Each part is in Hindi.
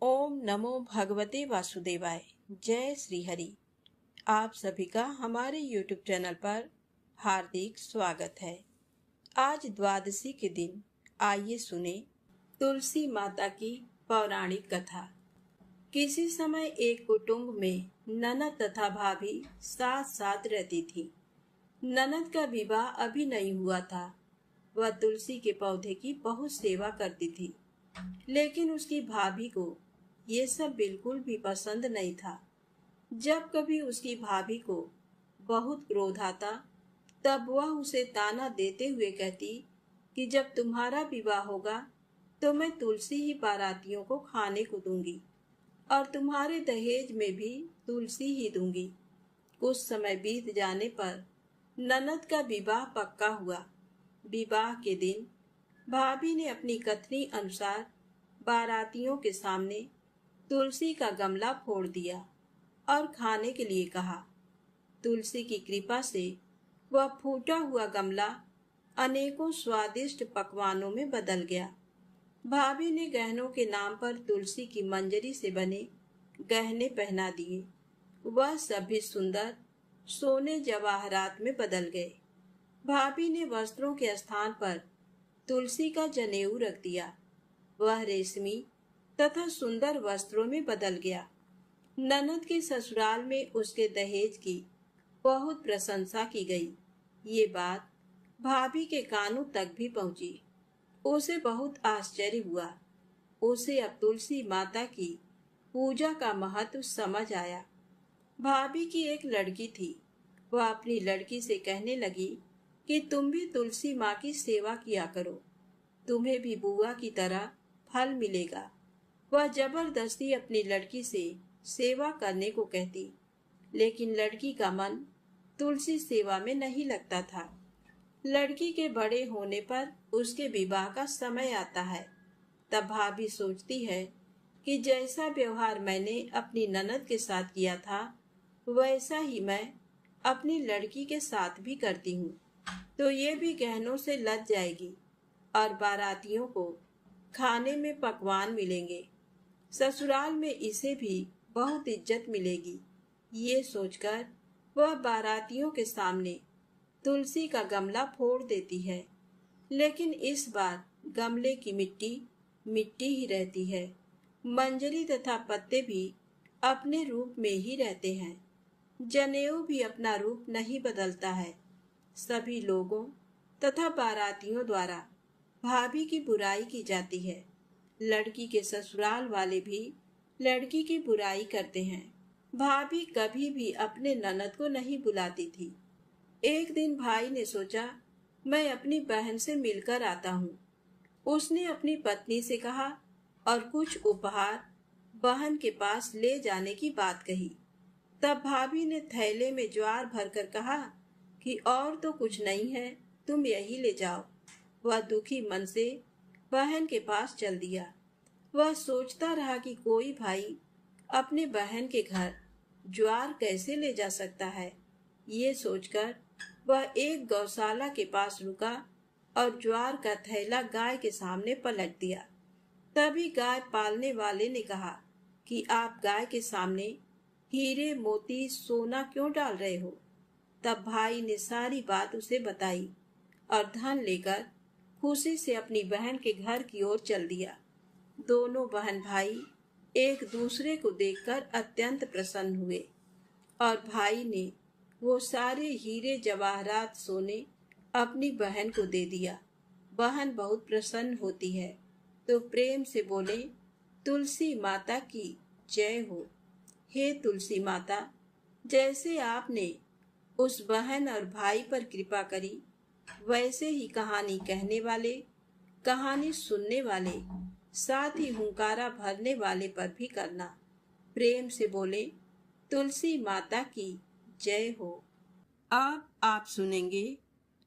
ओम नमो भगवते वासुदेवाय। जय श्री हरि। आप सभी का हमारे YouTube चैनल पर हार्दिक स्वागत है। आज द्वादशी के दिन आइए सुने तुलसी माता की पौराणिक कथा। किसी समय एक कुटुंब में ननद तथा भाभी साथ साथ रहती थी। ननद का विवाह अभी नहीं हुआ था। वह तुलसी के पौधे की बहुत सेवा करती थी, लेकिन उसकी भाभी को ये सब बिल्कुल भी पसंद नहीं था। जब कभी उसकी भाभी को बहुत क्रोध आता, तब वह उसे ताना देते हुए कहती कि जब तुम्हारा विवाह होगा तो मैं तुलसी ही बारातियों को खाने को दूंगी और तुम्हारे दहेज में भी तुलसी ही दूंगी। कुछ समय बीत जाने पर ननद का विवाह पक्का हुआ। विवाह के दिन भाभी ने अपनी कथनी अनुसार बारातियों के सामने तुलसी का गमला फोड़ दिया और खाने के लिए कहा। तुलसी की कृपा से वह फूटा हुआ गमला अनेकों स्वादिष्ट पकवानों में बदल गया। भाभी ने गहनों के नाम पर तुलसी की मंजरी से बने गहने पहना दिए। वह सभी सुंदर सोने जवाहरात में बदल गए। भाभी ने वस्त्रों के स्थान पर तुलसी का जनेऊ रख दिया। वह रेशमी तथा सुंदर वस्त्रों में बदल गया। ननद के ससुराल में उसके दहेज की बहुत प्रशंसा की गई। ये बात भाभी के कानों तक भी पहुंची। उसे बहुत आश्चर्य हुआ। उसे अब तुलसी माता की पूजा का महत्व समझ आया। भाभी की एक लड़की थी। वह अपनी लड़की से कहने लगी कि तुम भी तुलसी माँ की सेवा किया करो, तुम्हें भी बुआ की तरह फल मिलेगा। वह जबरदस्ती अपनी लड़की से सेवा करने को कहती, लेकिन लड़की का मन तुलसी सेवा में नहीं लगता था। लड़की के बड़े होने पर उसके विवाह का समय आता है। तब भाभी सोचती है कि जैसा व्यवहार मैंने अपनी ननद के साथ किया था, वैसा ही मैं अपनी लड़की के साथ भी करती हूँ, तो ये भी गहनों से लद जाएगी और बारातियों को खाने में पकवान मिलेंगे। ससुराल में इसे भी बहुत इज्जत मिलेगी। ये सोचकर वह बारातियों के सामने तुलसी का गमला फोड़ देती है, लेकिन इस बार गमले की मिट्टी मिट्टी ही रहती है। मंजरी तथा पत्ते भी अपने रूप में ही रहते हैं। जनेऊ भी अपना रूप नहीं बदलता है। सभी लोगों तथा बारातियों द्वारा भाभी की बुराई की जाती है। लड़की के ससुराल वाले भी लड़की की बुराई करते हैं। भाभी कभी भी अपने ननद को नहीं बुलाती थी। एक दिन भाई ने सोचा, मैं अपनी बहन से मिलकर आता हूँ। उसने अपनी पत्नी से कहा और कुछ उपहार बहन के पास ले जाने की बात कही। तब भाभी ने थैले में ज्वार भरकर कहा कि और तो कुछ नहीं है, तुम यही ले जाओ। वह दुखी मन से बहन के पास चल दिया। वह सोचता रहा कि कोई भाई अपने बहन के घर ज्वार कैसे ले जा सकता है। ये सोचकर वह एक गौशाला के पास रुका और ज्वार का थैला गाय के सामने पलट दिया। तभी गाय पालने वाले ने कहा कि आप गाय के सामने हीरे मोती सोना क्यों डाल रहे हो। तब भाई ने सारी बात उसे बताई और धन लेकर खुशी से अपनी बहन के घर की ओर चल दिया। दोनों बहन भाई एक दूसरे को देखकर अत्यंत प्रसन्न हुए और भाई ने वो सारे हीरे जवाहरात सोने अपनी बहन को दे दिया। बहन बहुत प्रसन्न होती है तो प्रेम से बोले, तुलसी माता की जय हो। हे तुलसी माता, जैसे आपने उस बहन और भाई पर कृपा करी, वैसे ही कहानी कहने वाले, कहानी सुनने वाले, साथ ही हुंकारा भरने वाले पर भी करना। प्रेम से बोले, तुलसी माता की जय हो। अब आप सुनेंगे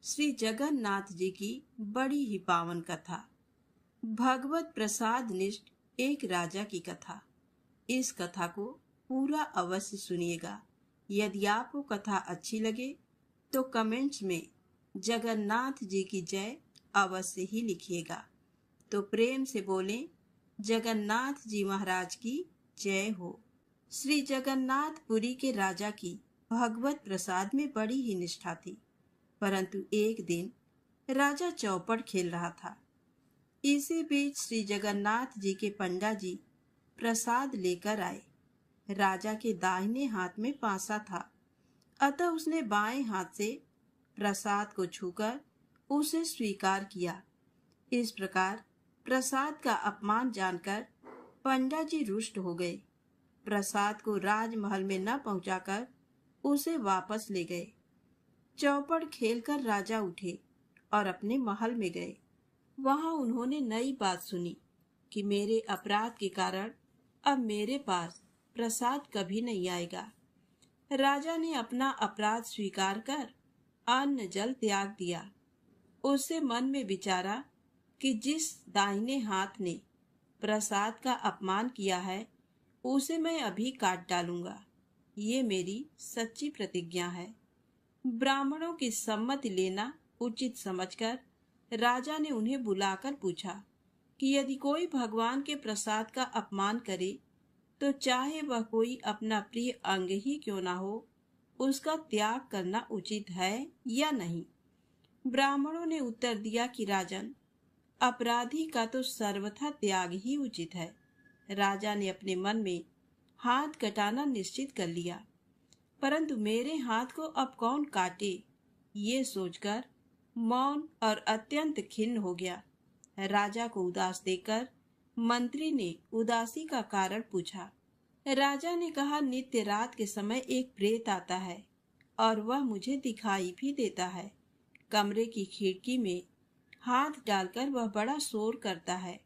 श्री जगन्नाथ जी की बड़ी ही पावन कथा, भगवत प्रसाद निष्ठ एक राजा की कथा। इस कथा को पूरा अवश्य सुनिएगा। यदि आपको कथा अच्छी लगे तो कमेंट्स में जगन्नाथ जी की जय अवश्य ही लिखिएगा। तो प्रेम से बोलें, जगन्नाथ जी महाराज की जय हो। श्री जगन्नाथपुरी के राजा की भगवत प्रसाद में बड़ी ही निष्ठा थी, परंतु एक दिन राजा चौपड़ खेल रहा था। इसी बीच श्री जगन्नाथ जी के पंडा जी प्रसाद लेकर आए। राजा के दाहिने हाथ में पासा था, अतः उसने बाएं हाथ से प्रसाद को छूकर उसे स्वीकार किया। इस प्रकार प्रसाद का अपमान जानकर पंडा जी रुष्ट हो गए। प्रसाद को राजमहल में न पहुंचाकर उसे वापस ले गए। चौपड़ खेलकर राजा उठे और अपने महल में गए। वहां उन्होंने नई बात सुनी कि मेरे अपराध के कारण अब मेरे पास प्रसाद कभी नहीं आएगा। राजा ने अपना अपराध स्वीकार कर अन्न जल त्याग दिया। उससे मन में विचारा कि जिस दाहिने हाथ ने प्रसाद का अपमान किया है उसे मैं अभी काट डालूंगा। ये मेरी सच्ची प्रतिज्ञा है। ब्राह्मणों की सम्मति लेना उचित समझकर राजा ने उन्हें बुलाकर पूछा कि यदि कोई भगवान के प्रसाद का अपमान करे तो चाहे वह कोई अपना प्रिय अंग ही क्यों ना हो, उसका त्याग करना उचित है या नहीं। ब्राह्मणों ने उत्तर दिया कि राजन, अपराधी का तो सर्वथा त्याग ही उचित है। राजा ने अपने मन में हाथ कटाना निश्चित कर लिया, परंतु मेरे हाथ को अब कौन काटे, ये सोचकर मौन और अत्यंत खिन्न हो गया। राजा को उदास देखकर मंत्री ने उदासी का कारण पूछा। राजा ने कहा, नित्य रात के समय एक प्रेत आता है और वह मुझे दिखाई भी देता है। कमरे की खिड़की में हाथ डालकर वह बड़ा शोर करता है।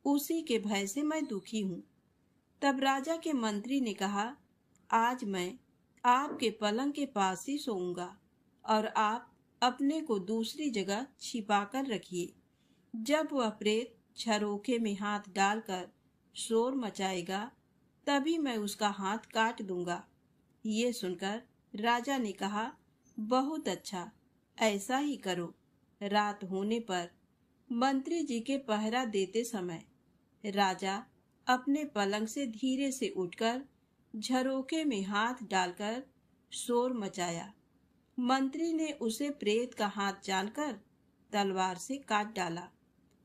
उसी के भय से मैं दुखी हूँ। तब राजा के मंत्री ने कहा, आज मैं आपके पलंग के पास ही सोऊंगा और आप अपने को दूसरी जगह छिपा कर रखिए। जब वह प्रेत झरोखे में हाथ डालकर शोर मचाएगा तभी मैं उसका हाथ काट दूंगा। ये सुनकर राजा ने कहा, बहुत अच्छा, ऐसा ही करो। रात होने पर मंत्री जी के पहरा देते समय राजा अपने पलंग से धीरे से उठकर झरोखे में हाथ डालकर शोर मचाया। मंत्री ने उसे प्रेत का हाथ जानकर तलवार से काट डाला।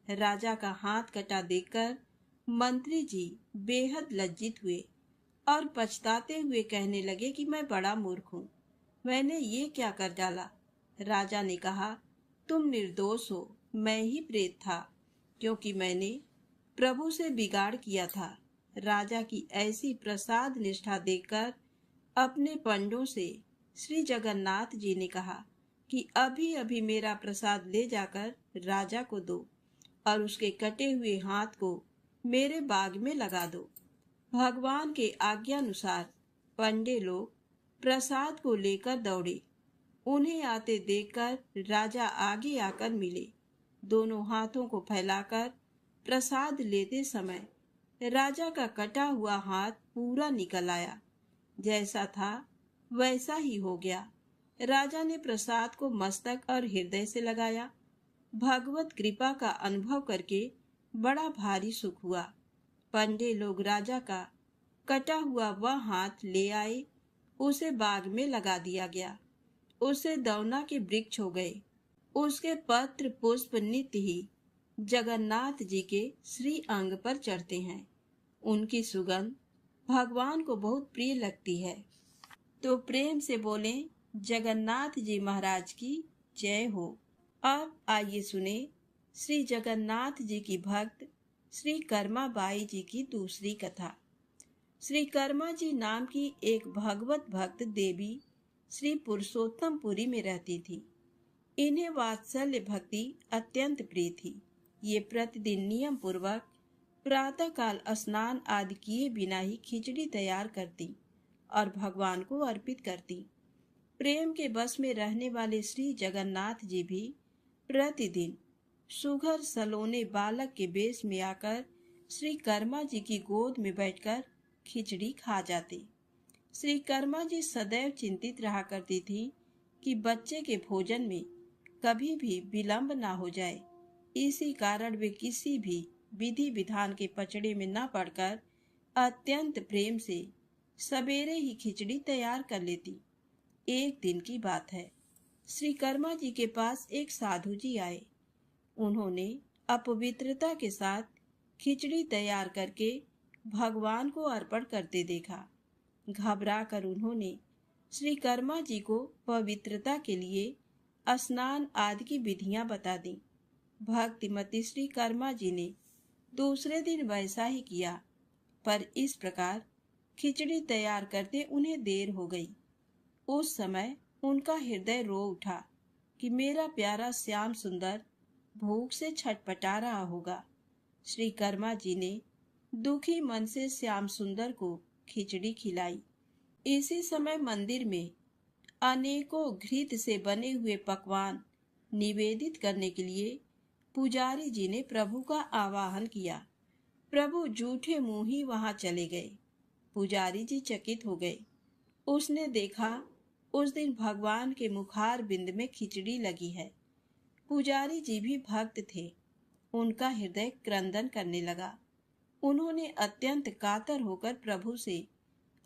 राजा का हाथ कटा देखकर मंत्री जी बेहद लज्जित हुए और पछताते हुए कहने लगे कि मैं बड़ा मूर्ख हूँ, मैंने ये क्या कर डाला। राजा ने कहा, तुम निर्दोष हो, मैं ही प्रेत था, क्योंकि मैंने प्रभु से बिगाड़ किया था। राजा की ऐसी प्रसाद निष्ठा देखकर अपने पंडों से श्री जगन्नाथ जी ने कहा कि अभी अभी मेरा प्रसाद ले जाकर राजा को दो और उसके कटे हुए हाथ को मेरे बाग में लगा दो। भगवान के आज्ञानुसार पंडे लोग प्रसाद को लेकर दौड़े। उन्हें आते देखकर राजा आगे आकर मिले। दोनों हाथों को फैलाकर प्रसाद लेते समय राजा का कटा हुआ हाथ पूरा निकल आया। जैसा था वैसा ही हो गया। राजा ने प्रसाद को मस्तक और हृदय से लगाया। भगवत कृपा का अनुभव करके बड़ा भारी सुख हुआ। पंडे लोग राजा का कटा हुआ वह हाथ ले आए। उसे बाग में लगा दिया गया। उसे दौना के वृक्ष हो गए। उसके पत्र पुष्प नित्य ही जगन्नाथ जी के श्री अंग पर चढ़ते हैं। उनकी सुगंध भगवान को बहुत प्रिय लगती है। तो प्रेम से बोले, जगन्नाथ जी महाराज की जय हो। अब आइए सुने श्री जगन्नाथ जी की भक्त श्री कर्मा बाई जी की दूसरी कथा। श्री कर्मा जी नाम की एक भगवत भक्त देवी श्री पुरुषोत्तमपुरी में रहती थी। इन्हें वात्सल्य भक्ति अत्यंत प्रिय थी। ये प्रतिदिन नियम पूर्वक प्रातः काल स्नान आदि किए बिना ही खिचड़ी तैयार करती और भगवान को अर्पित करती। प्रेम के बस में रहने वाले श्री जगन्नाथ जी भी प्रतिदिन सुघर सलोने बालक के वेश में आकर श्री कर्मा जी की गोद में बैठकर खिचड़ी खा जाते। श्री कर्मा जी सदैव चिंतित रहा करती थी कि बच्चे के भोजन में कभी भी विलंब ना हो जाए। इसी कारण वे किसी भी विधि विधान के पचड़े में न पड़कर अत्यंत प्रेम से सवेरे ही खिचड़ी तैयार कर लेती। एक दिन की बात है, श्री कर्मा जी के पास एक साधु जी आए। उन्होंने अपवित्रता के साथ खिचड़ी तैयार करके भगवान को अर्पण करते देखा। घबरा कर उन्होंने श्री कर्मा जी को पवित्रता के लिए स्नान आदि की विधियां बता दी। भक्तिमती श्री कर्मा जी ने दूसरे दिन वैसा ही किया, पर इस प्रकार खिचड़ी तैयार करते उन्हें देर हो गई। उस समय उनका हृदय रो उठा कि मेरा प्यारा श्याम सुंदर भूख से छटपटा रहा होगा। श्री कर्मा जी ने दुखी मन से श्याम सुंदर को खिचड़ी खिलाई। इसी समय मंदिर में अनेकों घृत से बने हुए पकवान निवेदित करने के लिए पुजारी जी ने प्रभु का आवाहन किया। प्रभु जूठे मुंह ही वहां चले गए। पुजारी जी चकित हो गए। उसने देखा उस दिन भगवान के मुखार बिंद में खिचड़ी लगी है। पुजारी जी भी भक्त थे। उनका हृदय क्रंदन करने लगा। उन्होंने अत्यंत कातर होकर प्रभु से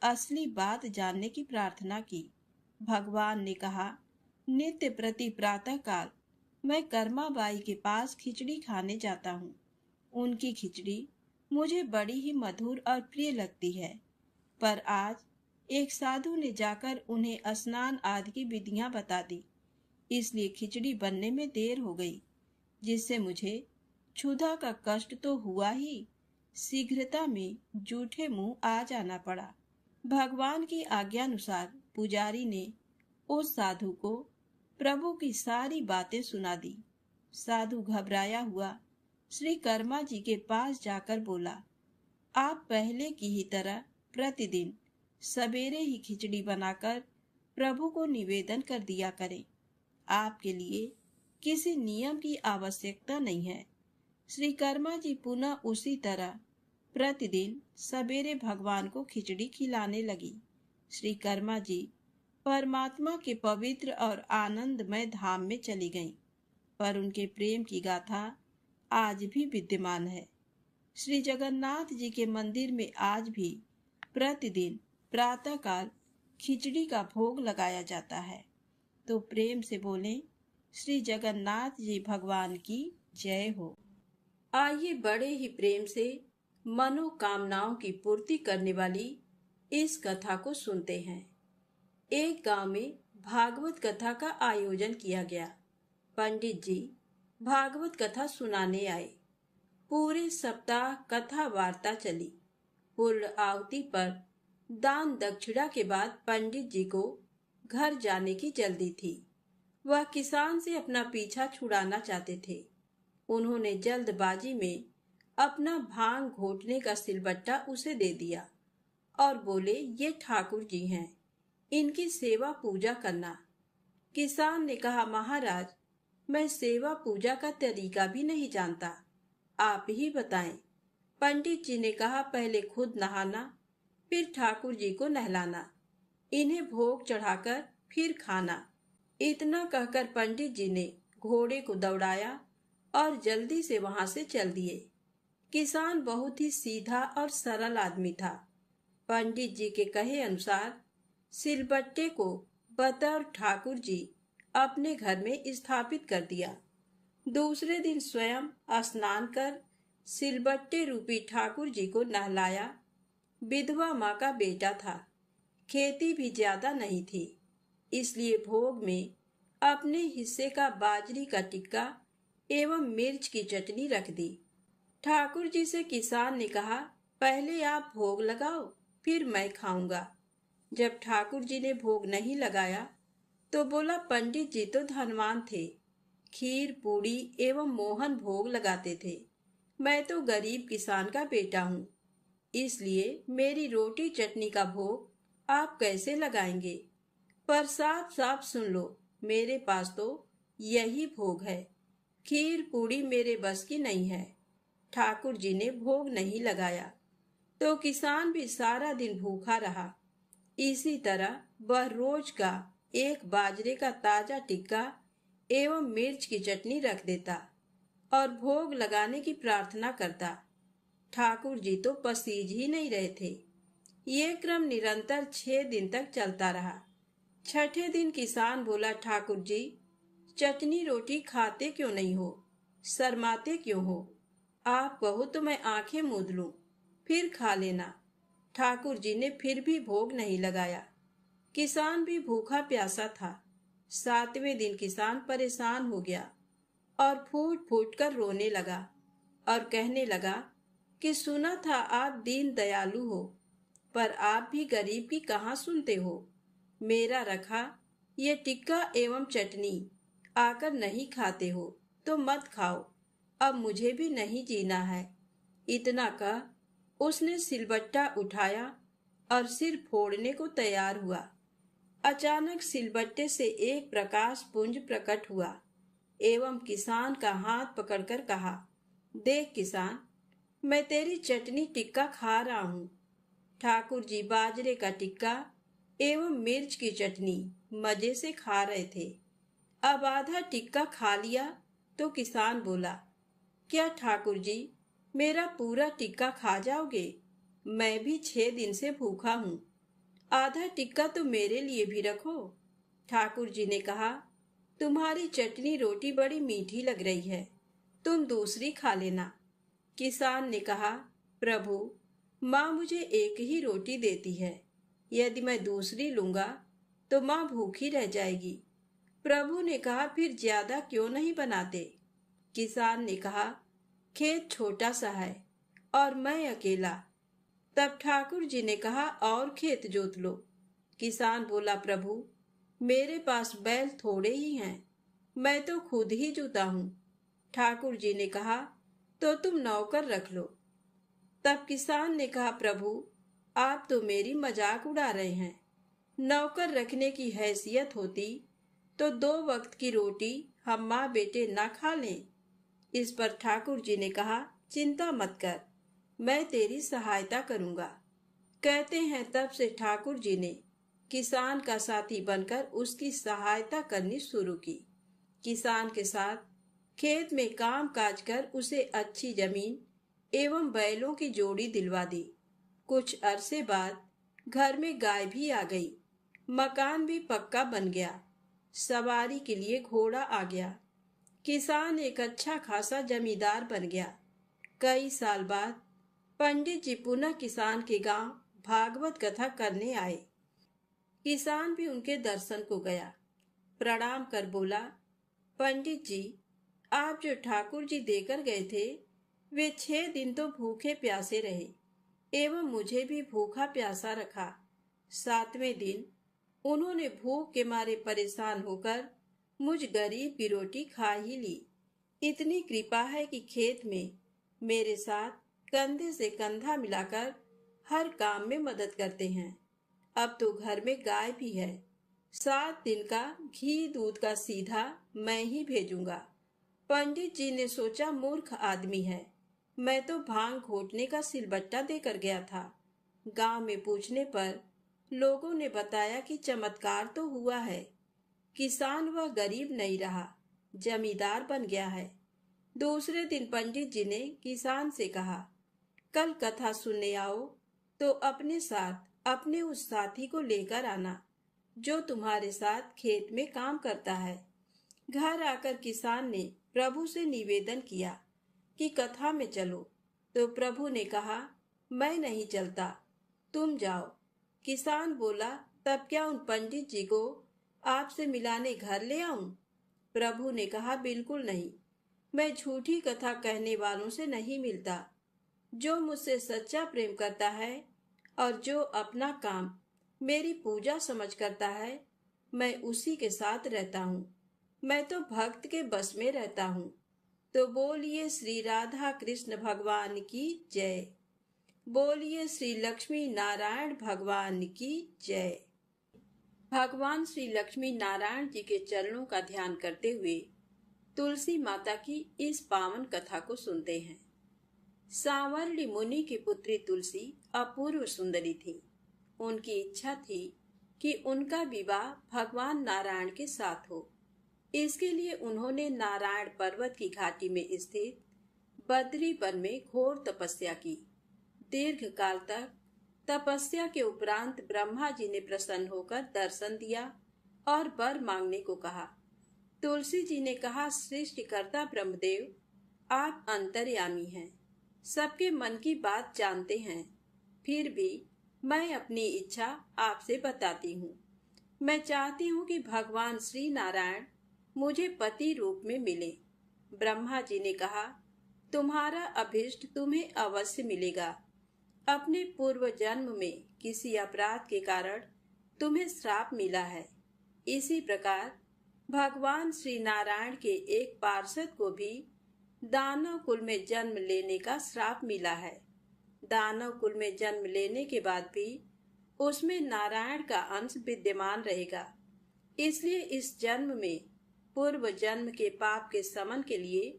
असली बात जानने की प्रार्थना की। भगवान ने कहा, नित्य प्रति प्रातः काल मैं कर्माबाई के पास खिचड़ी खाने जाता हूँ। उनकी खिचड़ी मुझे बड़ी ही मधुर और प्रिय लगती है, पर आज एक साधु ने जाकर उन्हें स्नान आदि की विधियां बता दी, इसलिए खिचड़ी बनने में देर हो गई, जिससे मुझे क्षुधा का कष्ट तो हुआ ही, शीघ्रता में जूठे मुंह आ जाना पड़ा। भगवान की आज्ञानुसार पुजारी ने उस साधु को प्रभु की सारी बातें सुना दी। साधु घबराया हुआ श्री कर्मा जी के पास जाकर बोला, आप पहले की ही तरह प्रतिदिन सवेरे ही खिचड़ी बनाकर प्रभु को निवेदन कर दिया करें। आपके लिए किसी नियम की आवश्यकता नहीं है। श्री कर्मा जी पुनः उसी तरह प्रतिदिन सवेरे भगवान को खिचड़ी खिलाने लगी। श्री कर्मा जी परमात्मा के पवित्र और आनंदमय धाम में चली गईं, पर उनके प्रेम की गाथा आज भी विद्यमान है। श्री जगन्नाथ जी के मंदिर में आज भी प्रतिदिन प्रातःकाल खिचड़ी का भोग लगाया जाता है। तो प्रेम से बोलें, श्री जगन्नाथ जी भगवान की जय हो। आइए बड़े ही प्रेम से मनोकामनाओं की पूर्ति करने वाली इस कथा को सुनते हैं। एक गांव में भागवत कथा का आयोजन किया गया। पंडित जी भागवत कथा सुनाने आए। पूरे सप्ताह कथा वार्ता चली। पूर्ण आहुति पर दान दक्षिणा के बाद पंडित जी को घर जाने की जल्दी थी। वह किसान से अपना पीछा छुड़ाना चाहते थे। उन्होंने जल्दबाजी में अपना भांग घोटने का सिलबट्टा उसे दे दिया और बोले, ये ठाकुर जी हैं, इनकी सेवा पूजा करना। किसान ने कहा, महाराज मैं सेवा पूजा का तरीका भी नहीं जानता, आप ही बताएं। पंडित जी ने कहा, पहले खुद नहाना, फिर ठाकुर जी को नहलाना, इन्हें भोग चढ़ाकर फिर खाना। इतना कहकर पंडित जी ने घोड़े को दौड़ाया और जल्दी से वहां से चल दिए। किसान बहुत ही सीधा और सरल आदमी था। पंडित जी के कहे अनुसार सिलबट्टे को बतौर ठाकुर जी अपने घर में स्थापित कर दिया। दूसरे दिन स्वयं स्नान कर सिलबट्टे रूपी ठाकुर जी को नहलाया। विधवा माँ का बेटा था। खेती भी ज्यादा नहीं थी, इसलिए भोग में अपने हिस्से का बाजरी का टिक्का एवं मिर्च की चटनी रख दी। ठाकुर जी से किसान ने कहा, पहले आप भोग लगाओ, फिर मैं खाऊंगा। जब ठाकुर जी ने भोग नहीं लगाया तो बोला, पंडित जी तो धनवान थे, खीर पूड़ी एवं मोहन भोग लगाते थे। मैं तो गरीब किसान का बेटा हूँ, इसलिए मेरी रोटी चटनी का भोग आप कैसे लगाएंगे? पर साफ साफ सुन लो, मेरे पास तो यही भोग है। खीर पूड़ी मेरे बस की नहीं है। ठाकुर जी ने भोग नहीं लगाया तो किसान भी सारा दिन भूखा रहा। इसी तरह वह रोज का एक बाजरे का ताजा टिक्का एवं मिर्च की चटनी रख देता। और भोग लगाने की प्रार्थना करता। ठाकुर जी तो पसीज ही नहीं रहे थे। ये क्रम निरंतर 6 दिन तक चलता रहा। छठे दिन किसान बोला, ठाकुर जी, चटनी रोटी खाते क्यों नहीं हो? शर्माते क्यों हो? आप कहो तो मैं आंखें मूंद लूं, फिर खा लेना। ठाकुर जी ने फिर भी भोग नहीं लगाया। किसान भी भूखा प्यासा था। 7वें दिन किसान परेशान हो गया और फूट फूट कर रोने लगा और कहने लगा कि सुना था आप दीन दयालु हो, पर आप भी गरीब की कहाँ सुनते हो। मेरा रखा ये टिक्का एवं चटनी आकर नहीं खाते हो तो मत खाओ, अब मुझे भी नहीं जीना है। इतना कह उसने सिलबट्टा उठाया और सिर फोड़ने को तैयार हुआ। अचानक सिलबट्टे से एक प्रकाश पुंज प्रकट हुआ एवं किसान का हाथ पकड़कर कहा, देख किसान, मैं तेरी चटनी टिक्का खा रहा हूँ। ठाकुर जी बाजरे का टिक्का एवं मिर्च की चटनी मजे से खा रहे थे। अब आधा टिक्का खा लिया तो किसान बोला, क्या ठाकुर जी मेरा पूरा टिक्का खा जाओगे? मैं भी 6 दिन से भूखा हूँ, आधा टिक्का तो मेरे लिए भी रखो। ठाकुर जी ने कहा, तुम्हारी चटनी रोटी बड़ी मीठी लग रही है, तुम दूसरी खा लेना। किसान ने कहा, प्रभु, माँ मुझे एक ही रोटी देती है, यदि मैं दूसरी लूंगा तो माँ भूखी रह जाएगी। प्रभु ने कहा, फिर ज्यादा क्यों नहीं बनाते? किसान ने कहा, खेत छोटा सा है और मैं अकेला। तब ठाकुर जी ने कहा, और खेत जोत लो। किसान बोला, प्रभु, मेरे पास बैल थोड़े ही हैं, मैं तो खुद ही जुता हूँ। ठाकुर जी ने कहा, तो तुम नौकर रख लो। तब किसान ने कहा, प्रभु, आप तो मेरी मजाक उड़ा रहे हैं। नौकर रखने की हैसियत होती तो 2 वक्त की रोटी हम माँ बेटे ना खा लें। इस पर ठाकुर जी ने कहा, चिंता मत कर, मैं तेरी सहायता करूंगा। कहते हैं तब से ठाकुर जी ने किसान का साथी बनकर उसकी सहायता करनी शुरू की। किसान के साथ खेत में काम काज कर उसे अच्छी जमीन एवं बैलों की जोड़ी दिलवा दी। कुछ अरसे बाद घर में गाय भी आ गई, मकान भी पक्का बन गया, सवारी के लिए घोड़ा आ गया। किसान एक अच्छा खासा जमींदार बन गया। कई साल बाद पंडित जी पुनः किसान के गांव भागवत कथा करने आए। किसान भी उनके दर्शन को गया। प्रणाम कर बोला, पंडित जी, आप जो ठाकुर जी देकर गए थे वे 6 दिन तो भूखे प्यासे रहे एवं मुझे भी भूखा प्यासा रखा। 7वें दिन उन्होंने भूख के मारे परेशान होकर मुझ गरीब की रोटी खा ही ली। इतनी कृपा है कि खेत में मेरे साथ कंधे से कंधा मिलाकर हर काम में मदद करते हैं। अब तो घर में गाय भी है। 7 दिन का घी दूध का सीधा मैं ही भेजूंगा। पंडित जी ने सोचा मूर्ख आदमी है, मैं तो भांग घोटने का सिलबट्टा देकर गया था। गांव में पूछने पर लोगों ने बताया कि चमत्कार तो हुआ है। किसान वह गरीब नहीं रहा, जमींदार बन गया है। दूसरे दिन पंडित जी ने किसान से कहा, कल कथा सुनने आओ तो अपने साथ अपने उस साथी को लेकर आना जो तुम्हारे साथ खेत में काम करता है। घर आकर किसान ने प्रभु से निवेदन किया कि कथा में चलो, तो प्रभु ने कहा, मैं नहीं चलता, तुम जाओ। किसान बोला, तब क्या उन पंडित जी को आपसे मिलाने घर ले आऊं? प्रभु ने कहा, बिल्कुल नहीं, मैं झूठी कथा कहने वालों से नहीं मिलता। जो मुझसे सच्चा प्रेम करता है और जो अपना काम मेरी पूजा समझ करता है, मैं उसी के साथ रहता हूँ। मैं तो भक्त के बस में रहता हूँ। तो बोलिए श्री राधा कृष्ण भगवान की जय। बोलिए श्री लक्ष्मी नारायण भगवान की जय। भगवान श्री लक्ष्मी नारायण जी के चरणों का ध्यान करते हुए तुलसी माता की इस पावन कथा को सुनते हैं। सांवरली मुनि की पुत्री तुलसी अपूर्व सुंदरी थी। उनकी इच्छा थी कि उनका विवाह भगवान नारायण के साथ हो। इसके लिए उन्होंने नारायण पर्वत की घाटी में स्थित बद्री वन में घोर तपस्या की। दीर्घ काल तक तपस्या के उपरांत ब्रह्मा जी ने प्रसन्न होकर दर्शन दिया और वर मांगने को कहा। तुलसी जी ने कहा, सृष्टिकर्ता ब्रह्मदेव, आप अंतर्यामी हैं, सबके मन की बात जानते हैं। फिर भी मैं अपनी इच्छा आपसे बताती हूँ। मैं चाहती हूँ कि भगवान श्री नारायण मुझे पति रूप में मिले। ब्रह्मा जी ने कहा, तुम्हारा अभीष्ट तुम्हें अवश्य मिलेगा। अपने पूर्व जन्म में किसी अपराध के कारण तुम्हें श्राप मिला है। इसी प्रकार भगवान श्री नारायण के एक पार्षद को भी दानव कुल में जन्म लेने का श्राप मिला है। दानव कुल में जन्म लेने के बाद भी उसमें नारायण का अंश विद्यमान रहेगा। इसलिए इस जन्म में पूर्व जन्म के पाप के शमन के लिए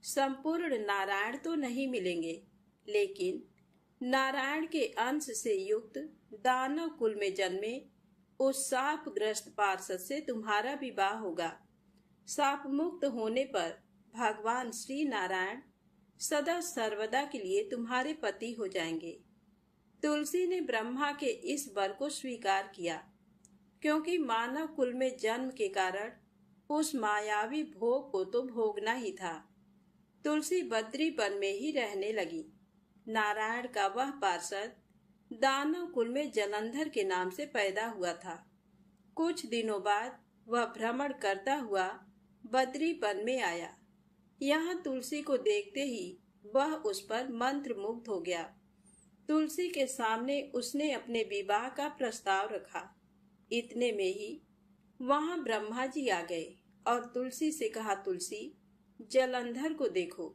संपूर्ण नारायण तो नहीं मिलेंगे, लेकिन नारायण के अंश से युक्त दानव कुल में जन्मे उस शापग्रस्त पार्षद से तुम्हारा विवाह होगा। शाप मुक्त होने पर भगवान श्री नारायण सदा सर्वदा के लिए तुम्हारे पति हो जाएंगे। तुलसी ने ब्रह्मा के इस वर को स्वीकार किया, क्योंकि मानव कुल में जन्म के कारण उस मायावी भोग को तो भोगना ही था। तुलसी बद्री वन में ही रहने लगी। नारायण का वह पार्षद दानव कुल में जलंधर के नाम से पैदा हुआ था। कुछ दिनों बाद वह भ्रमण करता हुआ बद्री वन में आया। यहाँ तुलसी को देखते ही वह उस पर मंत्र मुग्ध हो गया। तुलसी के सामने उसने अपने विवाह का प्रस्ताव रखा। इतने में ही वहां ब्रह्मा जी आ गए और तुलसी से कहा, तुलसी, जलंधर को देखो,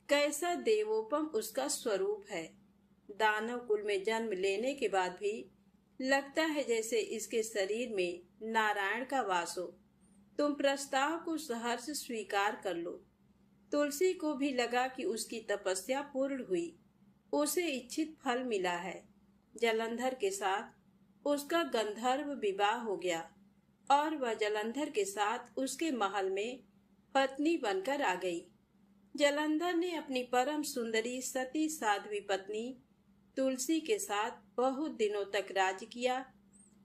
कैसा देवोपम उसका स्वरूप है। दानव कुल में जन्म लेने के बाद भी लगता है जैसे इसके शरीर में नारायण का वास हो। तुम प्रस्ताव को सहर्ष स्वीकार कर लो। तुलसी को भी लगा कि उसकी तपस्या पूर्ण हुई, उसे इच्छित फल मिला है। जलंधर के साथ उसका गंधर्व विवाह हो गया और वह जलंधर के साथ उसके महल में पत्नी बनकर आ गई। जलंधर ने अपनी परम सुंदरी सती साध्वी पत्नी तुलसी के साथ बहुत दिनों तक राज किया।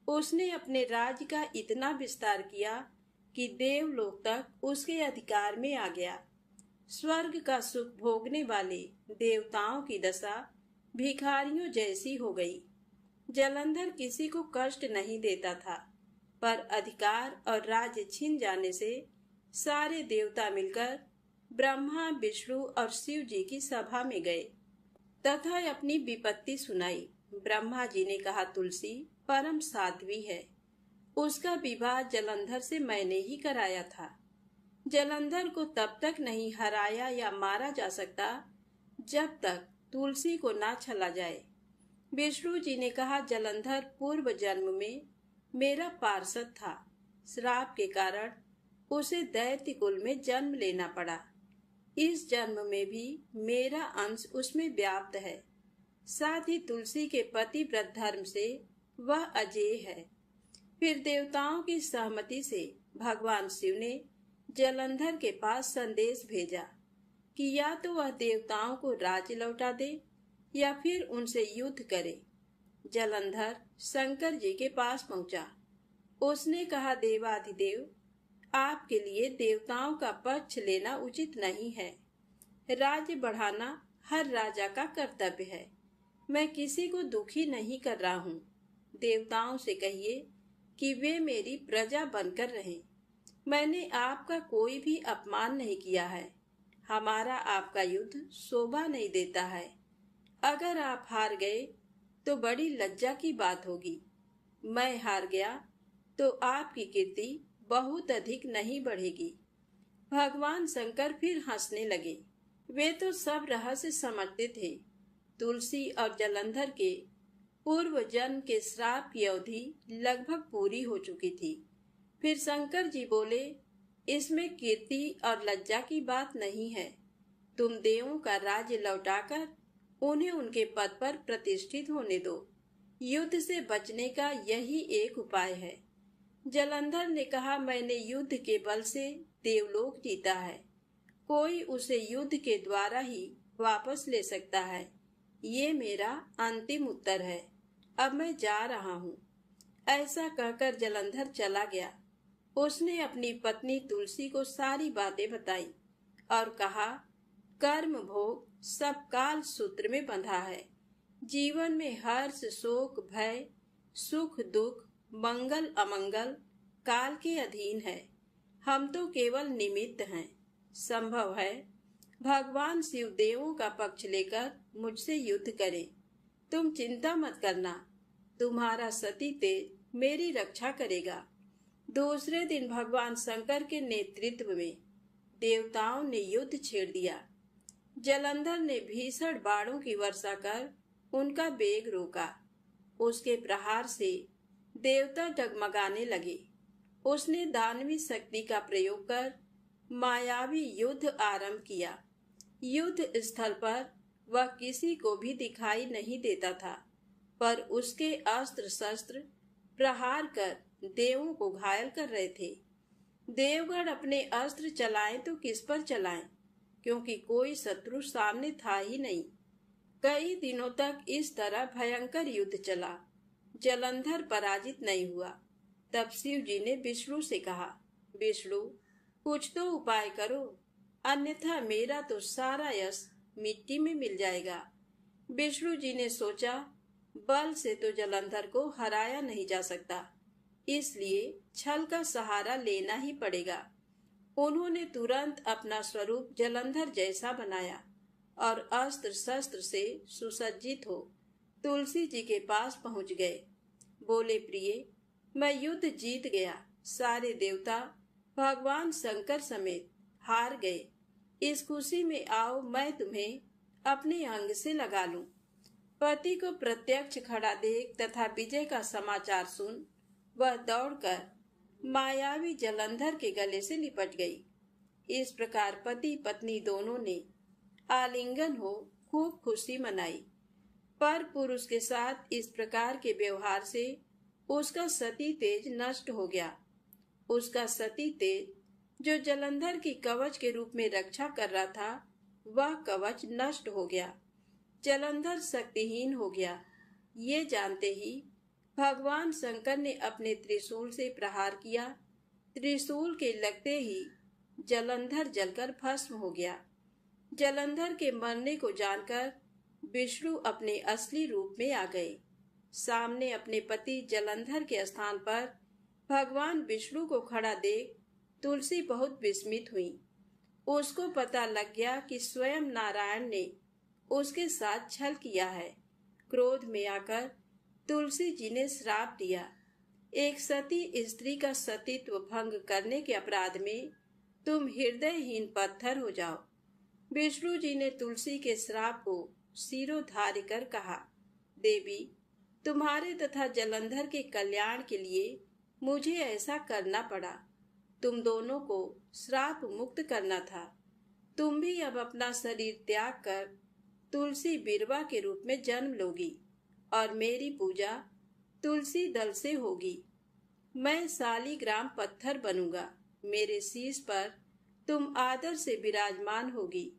उसने अपने राज्य का इतना विस्तार किया कि देवलोक तक उसके अधिकार में आ गया। स्वर्ग का सुख भोगने वाले देवताओं की दशा भिखारियों जैसी हो गई। जलंधर किसी को कष्ट नहीं देता था, पर अधिकार और राज्य छिन जाने से सारे देवता मिलकर ब्रह्मा, विष्णु और शिव जी की सभा में गए तथा अपनी विपत्ति सुनाई। ब्रह्मा जी ने कहा, तुलसी परम साध्वी है, उसका विवाह जलंधर से मैंने ही कराया था। जलंधर को तब तक नहीं हराया या मारा जा सकता जब तक तुलसी को ना छला जाए। विष्णु जी ने कहा, जलंधर पूर्व जन्म में मेरा पार्षद था। श्राप के कारण उसे दैत्य कुल में जन्म लेना पड़ा। इस जन्म में भी मेरा अंश उसमें व्याप्त है। साथ ही तुलसी के पतिव्रत धर्म से वह अजेय है। फिर देवताओं की सहमति से भगवान शिव ने जलंधर के पास संदेश भेजा कि या तो वह देवताओं को राज्य लौटा दे या फिर उनसे युद्ध करे। जलंधर शंकर जी के पास पहुंचा। उसने कहा, देवाधिदेव, आपके लिए देवताओं का पक्ष लेना उचित नहीं है। राज्य बढ़ाना हर राजा का कर्तव्य है। मैं किसी को दुखी नहीं कर रहा हूँ। देवताओं से कहिए कि वे मेरी प्रजा बनकर रहें। मैंने आपका कोई भी अपमान नहीं किया है। हमारा आपका युद्ध शोभा नहीं देता है। अगर आप हार गए तो बड़ी लज्जा की बात होगी। मैं हार गया तो आपकी कीर्ति बहुत अधिक नहीं बढ़ेगी। भगवान शंकर फिर हंसने लगे। वे तो सब रहस्य समझते थे। तुलसी और जलंधर के पूर्व जन्म के श्राप की अवधि लगभग पूरी हो चुकी थी। फिर शंकर जी बोले, इसमें कीर्ति और लज्जा की बात नहीं है। तुम देवों का राज्य लौटाकर उन्हें उनके पद पर प्रतिष्ठित होने दो। युद्ध से बचने का यही एक उपाय है। जलंधर ने कहा, मैंने युद्ध के बल से देवलोक जीता है। कोई उसे युद्ध के द्वारा ही वापस ले सकता है। ये मेरा अंतिम उत्तर है। अब मैं जा रहा हूँ। ऐसा कहकर जलंधर चला गया। उसने अपनी पत्नी तुलसी को सारी बातें बताई और कहा, कर्म भोग सब काल सूत्र में बंधा है। जीवन में हर्ष शोक भय सुख दुख मंगल अमंगल काल के अधीन है। हम तो केवल निमित्त हैं। संभव है भगवान शिव देवों का पक्ष लेकर मुझसे युद्ध करें। तुम चिंता मत करना, तुम्हारा सती तेज मेरी रक्षा करेगा। दूसरे दिन भगवान शंकर के नेतृत्व में देवताओं ने युद्ध छेड़ दिया। जलंधर ने भीषण बाणों की वर्षा कर उनका वेग रोका। उसके प्रहार से देवता डगमगाने लगे। उसने दानवी शक्ति का प्रयोग कर मायावी युद्ध आरंभ किया। युद्ध स्थल पर वह किसी को भी दिखाई नहीं देता था, पर उसके अस्त्र शस्त्र प्रहार कर देवों को घायल कर रहे थे। देवगण अपने अस्त्र चलाएं तो किस पर चलाएं, क्योंकि कोई शत्रु सामने था ही नहीं। कई दिनों तक इस तरह भयंकर युद्ध चला। जलंधर पराजित नहीं हुआ। तब शिव जी ने विष्णु से कहा, विष्णु, कुछ तो उपाय करो, अन्यथा मेरा तो सारा यश मिट्टी में मिल जाएगा। विष्णु जी ने सोचा, बल से तो जलंधर को हराया नहीं जा सकता, इसलिए छल का सहारा लेना ही पड़ेगा। उन्होंने तुरंत अपना स्वरूप जलंधर जैसा बनाया और अस्त्र शस्त्र से सुसज्जित हो तुलसी जी के पास पहुंच गए। बोले, प्रिय, मैं युद्ध जीत गया। सारे देवता भगवान शंकर समेत हार गए। इस खुशी में आओ, मैं तुम्हें अपने अंग से लगा लूं। पति को प्रत्यक्ष खड़ा देख तथा विजय का समाचार सुन वह दौड़कर मायावी जलंधर के गले से लिपट गई। इस प्रकार पति पत्नी दोनों ने आलिंगन हो खूब खुशी मनाई। पर पुरुष के साथ इस प्रकार के व्यवहार से उसका सती तेज नष्ट हो गया। उसका सती तेज जो जलंधर की कवच के रूप में रक्षा कर रहा था, वह कवच नष्ट हो गया। जलंधर शक्तिहीन हो गया। ये जानते ही भगवान शंकर ने अपने त्रिशूल से प्रहार किया। त्रिशूल के लगते ही जलंधर जलकर भस्म हो गया। जलंधर के मरने को जानकर विष्णु अपने असली रूप में आ गए। सामने अपने पति जलंधर के स्थान पर भगवान विष्णु को खड़ा देख तुलसी बहुत विस्मित हुई। उसको पता लग गया कि स्वयं नारायण ने उसके साथ छल किया है। क्रोध में आकर तुलसी जी ने श्राप दिया, एक सती स्त्री का सतीत्व भंग करने के अपराध में तुम हृदयहीन पत्थर हो जाओ। विष्णु जी ने तुलसी के श्राप को सिरोधार्य कर कहा, देवी, तुम्हारे तथा जलंधर के कल्याण के लिए मुझे ऐसा करना पड़ा। तुम दोनों को श्राप मुक्त करना था। तुम भी अब अपना शरीर त्याग कर तुलसी बिरवा के रूप में जन्म लोगी और मेरी पूजा तुलसी दल से होगी। मैं शालिग्राम पत्थर बनूंगा। मेरे शीश पर तुम आदर से विराजमान होगी।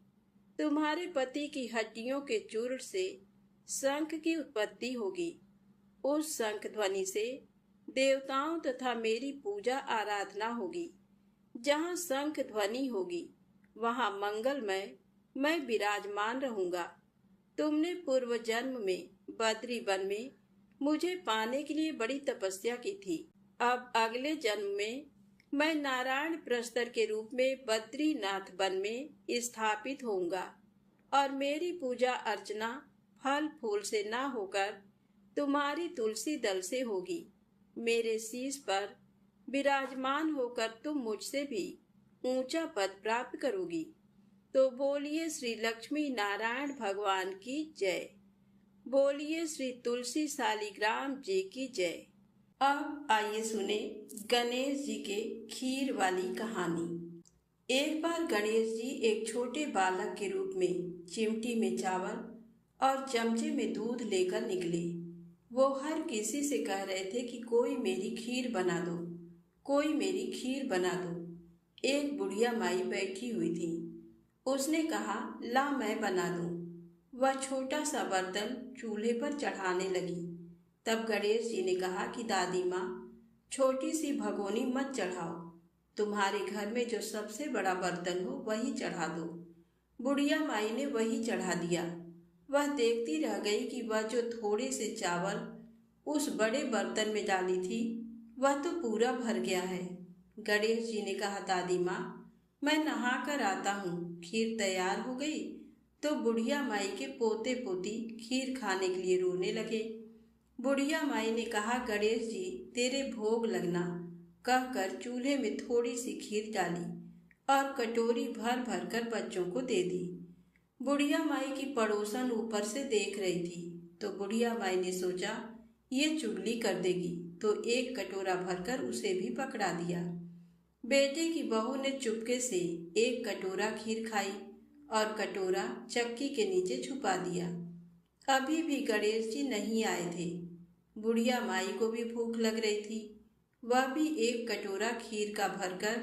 तुम्हारे पति की हड्डियों के चूर्ण से शंख की उत्पत्ति होगी। उस शंख ध्वनि से देवताओं तथा मेरी पूजा आराधना होगी। जहाँ शंख ध्वनि होगी वहाँ मंगलमय मैं विराजमान रहूंगा। तुमने पूर्व जन्म में बद्री वन में मुझे पाने के लिए बड़ी तपस्या की थी। अब अगले जन्म में मैं नारायण प्रस्तर के रूप में बद्रीनाथ वन में स्थापित होऊंगा और मेरी पूजा अर्चना फल फूल से ना होकर तुम्हारी तुलसी दल से होगी। मेरे शीश पर विराजमान होकर तुम मुझसे भी ऊंचा पद प्राप्त करोगी। तो बोलिए श्री लक्ष्मी नारायण भगवान की जय। बोलिए श्री तुलसी शालिग्राम जी की जय। अब आइए सुने गणेश जी के खीर वाली कहानी। एक बार गणेश जी एक छोटे बालक के रूप में चिमटी में चावल और चमचे में दूध लेकर निकले। वो हर किसी से कह रहे थे कि कोई मेरी खीर बना दो। कोई मेरी खीर बना दो। एक बुढ़िया माई बैठी हुई थी। उसने कहा, ला मैं बना दूं। वह छोटा सा बर्तन चूल्हे पर चढ़ाने लगी। तब गणेश जी ने कहा कि दादी माँ, छोटी सी भगोनी मत चढ़ाओ, तुम्हारे घर में जो सबसे बड़ा बर्तन हो वही चढ़ा दो। बुढ़िया माई ने वही चढ़ा दिया। वह देखती रह गई कि वह जो थोड़े से चावल उस बड़े बर्तन में डाली थी वह तो पूरा भर गया है। गणेश जी ने कहा, दादी माँ, मैं नहा कर आता हूँ, खीर तैयार हो गई। तो बुढ़िया माई के पोते पोती खीर खाने के लिए रोने लगे। बुढ़िया माई ने कहा, गणेश जी तेरे भोग लगना, कहकर चूल्हे में थोड़ी सी खीर डाली और कटोरी भर भर कर बच्चों को दे दी। बुढ़िया माई की पड़ोसन ऊपर से देख रही थी, तो बुढ़िया माई ने सोचा ये चुगली कर देगी, तो एक कटोरा भरकर उसे भी पकड़ा दिया। बेटे की बहू ने चुपके से एक कटोरा खीर खाई और कटोरा चक्की के नीचे छुपा दिया। अभी भी गणेश जी नहीं आए थे। बुढ़िया माई को भी भूख लग रही थी। वह भी एक कटोरा खीर का भरकर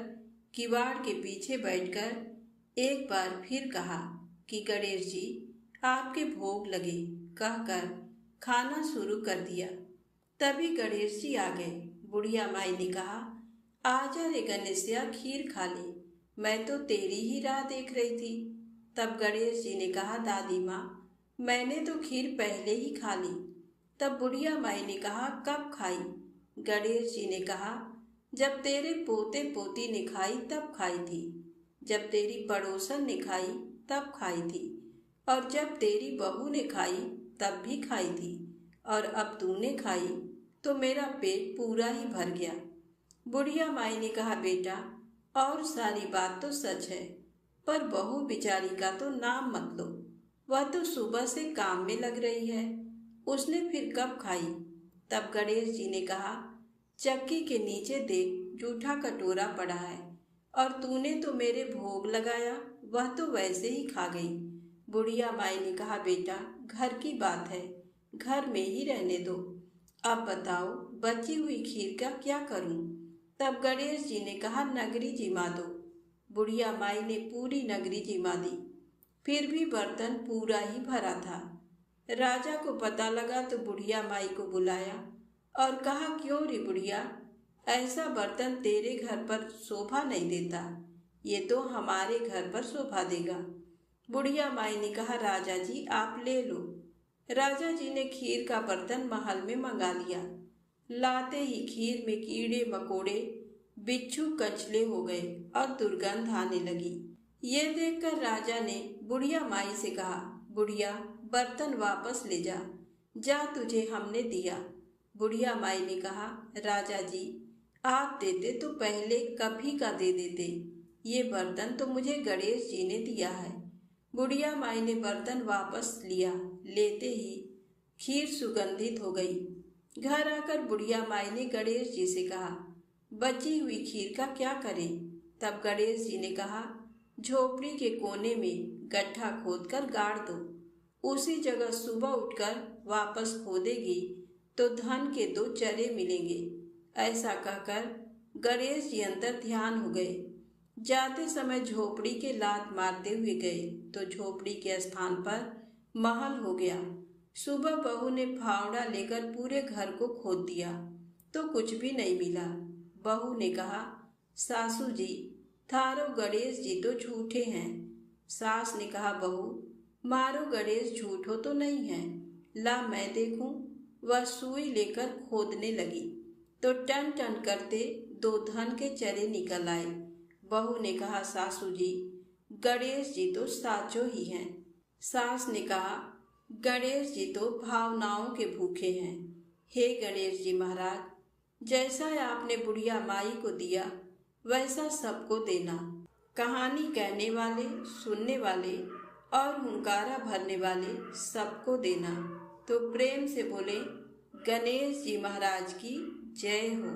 किवाड़ के पीछे बैठकर एक बार फिर कहा कि गणेश जी आपके भोग लगे, कहकर खाना शुरू कर दिया। तभी गणेश जी आ गए। बुढ़िया माई ने कहा, आजा रे गणेशिया, खीर खा ले, मैं तो तेरी ही राह देख रही थी। तब गणेश जी ने कहा, दादी माँ, मैंने तो खीर पहले ही खा ली। तब बुढ़िया माई ने कहा, कब खाई? गणेश जी ने कहा, जब तेरे पोते पोती ने खाई तब खाई थी, जब तेरी पड़ोसन ने खाई तब खाई थी, और जब तेरी बहू ने खाई तब भी खाई थी, और अब तूने खाई तो मेरा पेट पूरा ही भर गया। बुढ़िया माई ने कहा, बेटा और सारी बात तो सच है, पर बहू बिचारी का तो नाम मत लो, वह तो सुबह से काम में लग रही है, उसने फिर कब खाई? तब गणेश जी ने कहा, चक्की के नीचे देख, जूठा कटोरा पड़ा है, और तूने तो मेरे भोग लगाया, वह तो वैसे ही खा गई। बुढ़िया माई ने कहा, बेटा घर की बात है, घर में ही रहने दो। अब बताओ बची हुई खीर का क्या करूं? तब गणेश जी ने कहा, नगरी जिमा दो। बुढ़िया माई ने पूरी नगरी जिमा दी, फिर भी बर्तन पूरा ही भरा था। राजा को पता लगा तो बुढ़िया माई को बुलाया और कहा, क्यों रे बुढ़िया, ऐसा बर्तन तेरे घर पर शोभा नहीं देता, ये तो हमारे घर पर शोभा देगा। बुढ़िया माई ने कहा, राजा जी आप ले लो। राजा जी ने खीर का बर्तन महल में मंगा लिया। लाते ही खीर में कीड़े मकोड़े, बिच्छू कचले हो गए और दुर्गंध आने लगी। ये देखकर राजा ने बुढ़िया माई से कहा, बुढ़िया बर्तन वापस ले जा, जा तुझे हमने दिया। बुढ़िया माई ने कहा, राजा जी आप देते तो पहले कभी का दे देते, ये बर्तन तो मुझे गणेश जी ने दिया है। बुढ़िया माई ने बर्तन वापस लिया। लेते ही खीर सुगंधित हो गई। घर आकर बुढ़िया माई ने गणेश जी से कहा, बची हुई खीर का क्या करें? तब गणेश जी ने कहा, झोपड़ी के कोने में गड्ढा खोदकर गाड़ दो, उसी जगह सुबह उठकर वापस खोदेगी तो धन के 2 चरे मिलेंगे। ऐसा कहकर गणेश जी अंदर ध्यान हो गए। जाते समय झोपड़ी के लात मारते हुए गए तो झोपड़ी के स्थान पर महल हो गया। सुबह बहू ने फावड़ा लेकर पूरे घर को खोद दिया तो कुछ भी नहीं मिला। बहू ने कहा, सासू जी थारो गणेश जी तो झूठे हैं। सास ने कहा, बहू मारो गणेश झूठो तो नहीं है, ला मैं देखूं। वह सुई लेकर खोदने लगी तो टन टन करते 2 धन के चरे निकल आए। बहू ने कहा, सासू जी गणेश जी तो साचो ही हैं। सास ने कहा, गणेश जी तो भावनाओं के भूखे हैं। हे गणेश जी महाराज, जैसा आपने बुढ़िया माई को दिया वैसा सबको देना। कहानी कहने वाले, सुनने वाले और हुंकारा भरने वाले सबको देना। तो प्रेम से बोले, गणेश जी महाराज की जय हो।